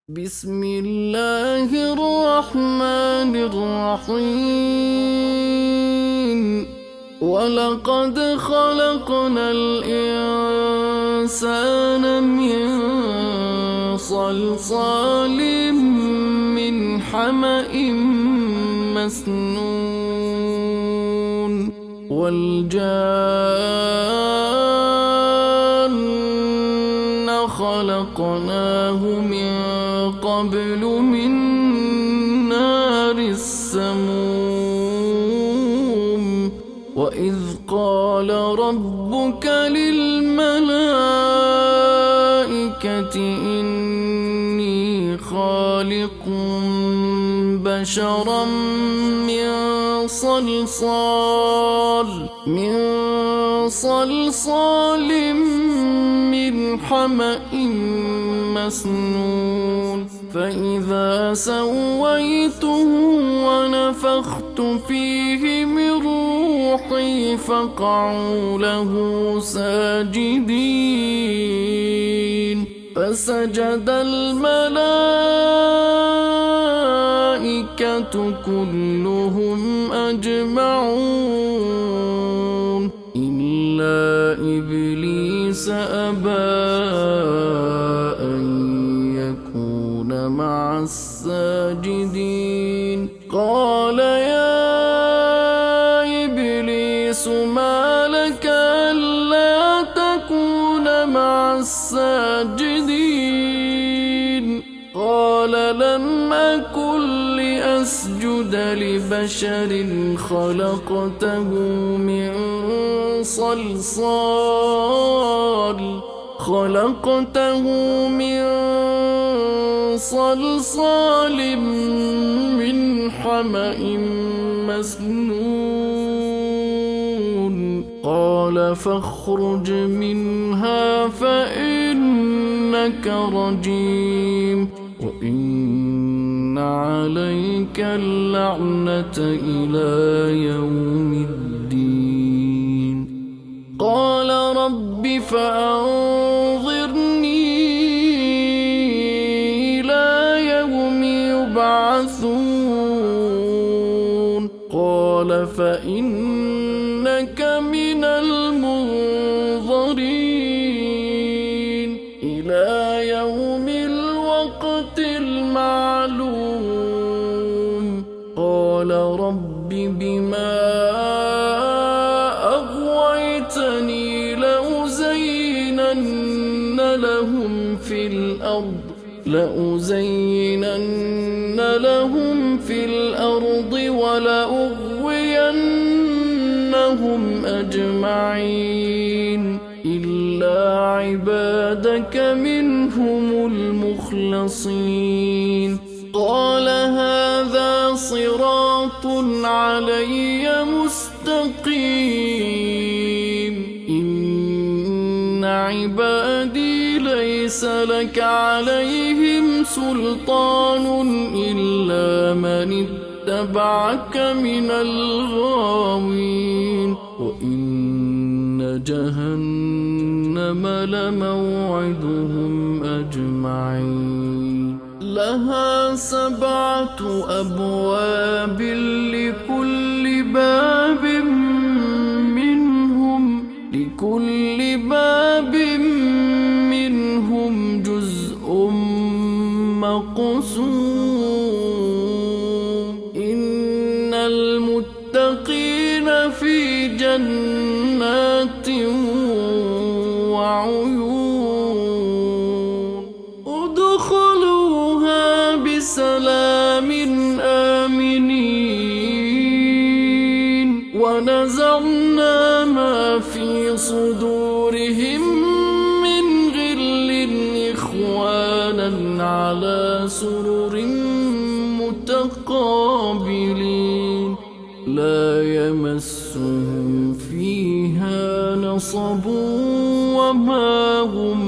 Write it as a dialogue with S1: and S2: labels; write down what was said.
S1: بسم الله الرحمن الرحيم ولقد خلقنا الإنسان من صلصال من حمأ مسنون والجان خلقناه من قبل من نار السموم وإذ قال ربك للملائكة إني خالق بشرا من صلصال من حمأ مسنون فإذا سويته ونفخت فيه من روحي فقعوا له ساجدين فسجد الملائكة كلهم أجمعون إلا إبليس أبى أن يكون مع الساجدين قال يا إبليس ما لك ألا تكون مع الساجدين قال لم أكن لأسجد لبشر خلقته من صلصال من حمأ مسنون قال فاخرج منها فإنك رجيم وإن عليك اللعنة إلى يوم الدين قال رب فأنظرني إلى يوم يبعثون قال فإنك من المنظرين إلى يوم الوقت المعلوم قال رب بما أغويتني لأزينن لهم في الأرض ولأغوينهم أجمعين إلا عبادك منهم المخلصين قال هذا صراط علي مستقيم إن عبادي ليس لك عليهم سلطان إلا من اتبعك من الغاوين وإن جهنم لموعدهم أجمعين لها 7 أبواب لكل باب منهم جزء مقسوم إن المتقين في جنات وعيون ادخلوها بسلام آمنين ونزعنا ما في صدورهم من غل إخوانا على سرر متقابلين لا يمسهم فيها نصب وما هم